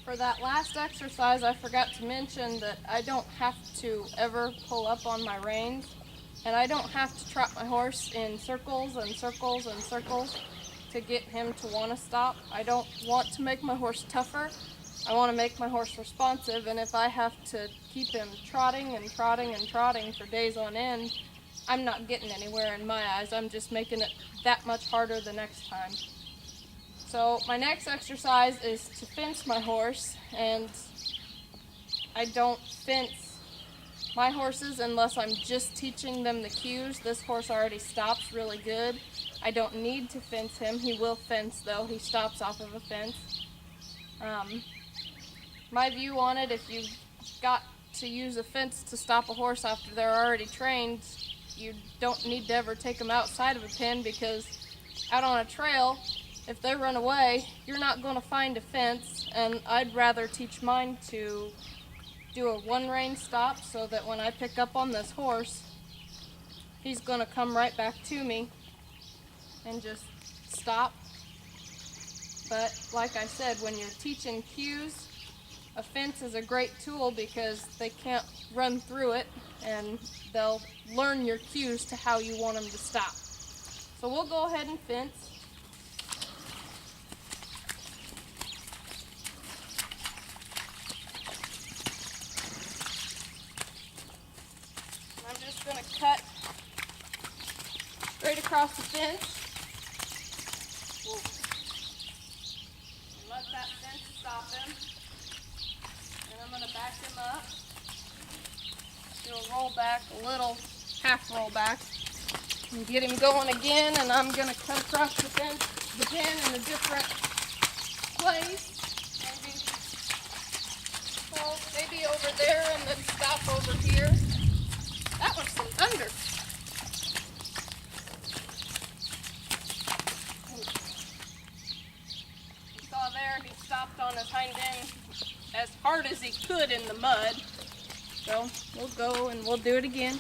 For that last exercise, I forgot to mention that I don't have to ever pull up on my reins, and I don't have to trot my horse in circles and circles and circles to get him to want to stop. I don't want to make my horse tougher. I want to make my horse responsive, and if I have to keep him trotting and trotting and trotting for days on end, I'm not getting anywhere in my eyes. I'm just making it that much harder the next time. So my next exercise is to fence my horse, and I don't fence my horses unless I'm just teaching them the cues. This horse already stops really good. I don't need to fence him. He will fence though. He stops off of a fence. My view on it, if you've got to use a fence to stop a horse after they're already trained, you don't need to ever take them outside of a pen, because out on a trail, if they run away, you're not going to find a fence, and I'd rather teach mine to do a one rein stop so that when I pick up on this horse, he's going to come right back to me and just stop. But like I said, when you're teaching cues, a fence is a great tool because they can't run through it, and they'll learn your cues to how you want them to stop. So we'll go ahead and fence. I'm just going to cut straight across the fence. And let that fence stop him. And I'm going to back him up. Do a roll back, a little half roll back. And get him going again, and I'm going to cut across the fence, the pen in a different place. Maybe over there, and then stop over here. That was some thunder. You saw there, he stopped on his hind end as hard as he could in the mud. So we'll go and we'll do it again.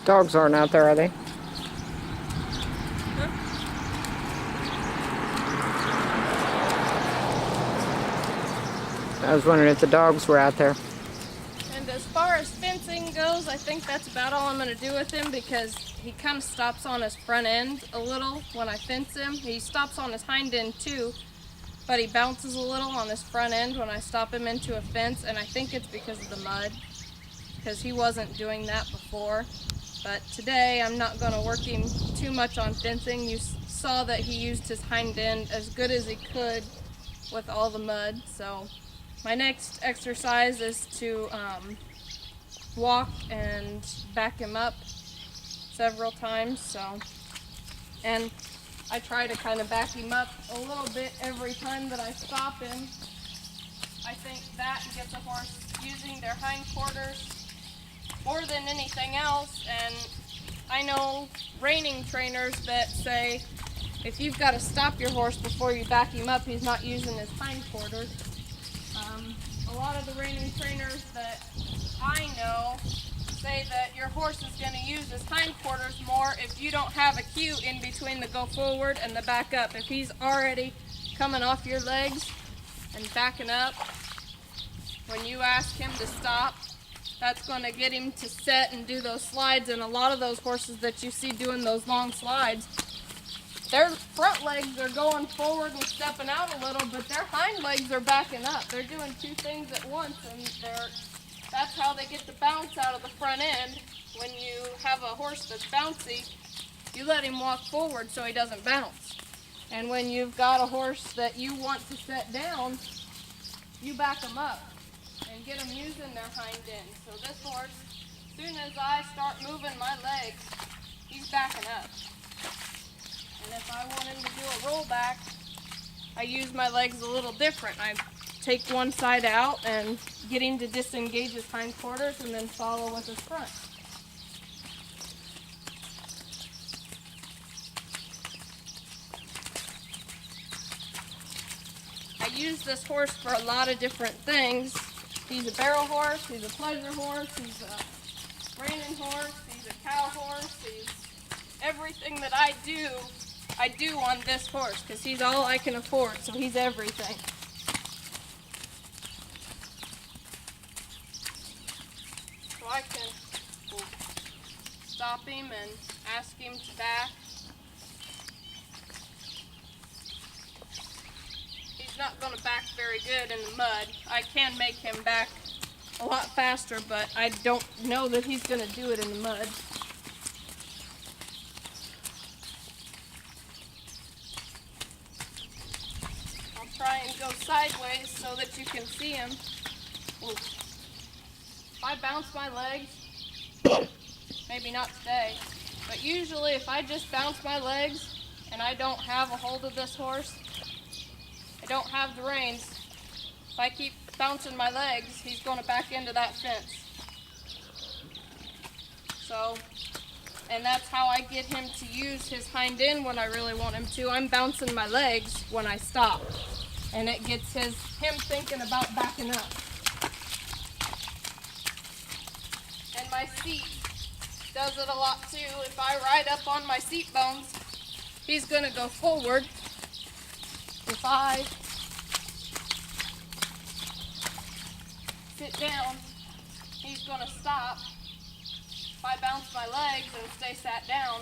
Dogs aren't out there, are they? I was wondering if the dogs were out there. And as far as fencing goes, I think that's about all I'm going to do with him, because he kind of stops on his front end a little when I fence him. He stops on his hind end too, but he bounces a little on his front end when I stop him into a fence, and I think it's because of the mud, because he wasn't doing that before. But today I'm not going to work him too much on fencing. You saw that he used his hind end as good as he could with all the mud. So my next exercise is to walk and back him up several times. And I try to kind of back him up a little bit every time that I stop him. I think that gets a horse using their hindquarters more than anything else. And I know reining trainers that say if you've got to stop your horse before you back him up, he's not using his hindquarters. A lot of the reining trainers that I know say that your horse is going to use his hindquarters more if you don't have a cue in between the go forward and the back up. If he's already coming off your legs and backing up, when you ask him to stop, that's going to get him to set and do those slides. And a lot of those horses that you see doing those long slides, their front legs are going forward and stepping out a little, but their hind legs are backing up. They're doing two things at once, and that's how they get the bounce out of the front end. When you have a horse that's bouncy, you let him walk forward so he doesn't bounce. And when you've got a horse that you want to set down, you back them up and get them using their hind end. So this horse, as soon as I start moving my legs, he's backing up. And if I want him to do a rollback, I use my legs a little different. I take one side out and get him to disengage his hindquarters and then follow with his front. use this horse for a lot of different things. He's a barrel horse, he's a pleasure horse, he's a reining horse, he's a cow horse, he's everything that I do on this horse because he's all I can afford, so he's everything. So I can stop him and ask him to back. He's not going to back very good in the mud. I can make him back a lot faster, but I don't know that he's going to do it in the mud. I'll try and go sideways so that you can see him. Ooh. If I bounce my legs, maybe not today, but usually if I just bounce my legs and I don't have a hold of this horse, I don't have the reins, if I keep bouncing my legs, he's going to back into that fence. So, and that's how I get him to use his hind end when I really want him to. I'm bouncing my legs when I stop, and it gets him thinking about backing up. And my seat does it a lot too. If I ride up on my seat bones, he's going to go forward. If I sit down, he's going to stop. If I bounce my legs and stay sat down,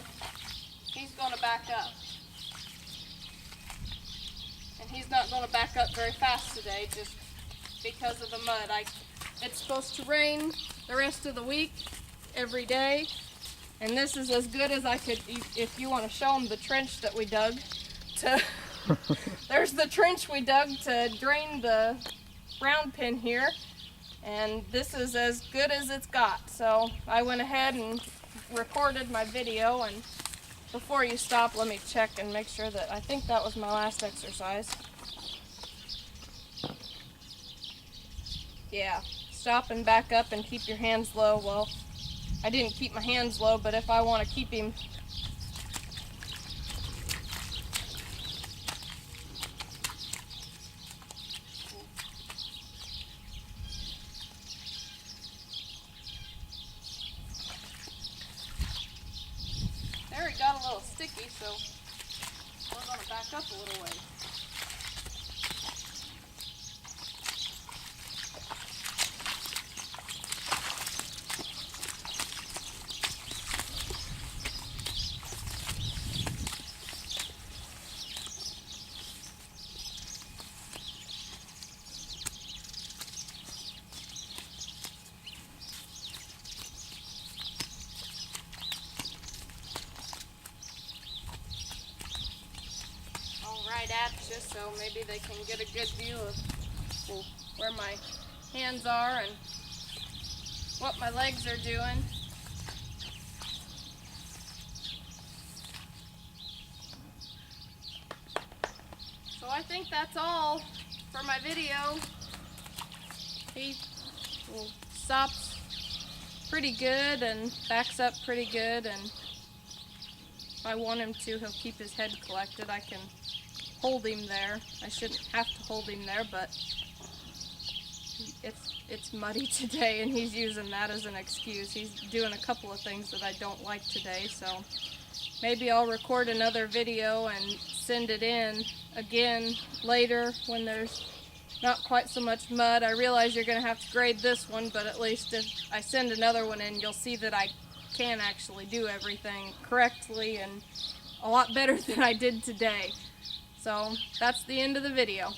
he's going to back up. And he's not going to back up very fast today just because of the mud. It's supposed to rain the rest of the week, every day. And this is as good as I could, if you want to show them the trench that we dug. There's the trench we dug to drain the round pen here. And this is as good as it's got. So I went ahead and recorded my video, and before you stop, let me check and make sure that, I think that was my last exercise. Yeah, stop and back up and keep your hands low. Well, I didn't keep my hands low, but if I want to keep him there, it got a little sticky, so we're going to back up a little way. Right at you, so maybe they can get a good view of where my hands are and what my legs are doing. So I think that's all for my video. He stops pretty good and backs up pretty good, and if I want him to, he'll keep his head collected. I can hold him there. I shouldn't have to hold him there, but it's muddy today and he's using that as an excuse. He's doing a couple of things that I don't like today, so maybe I'll record another video and send it in again later when there's not quite so much mud. I realize you're going to have to grade this one, but at least if I send another one in, you'll see that I can actually do everything correctly and a lot better than I did today. So that's the end of the video.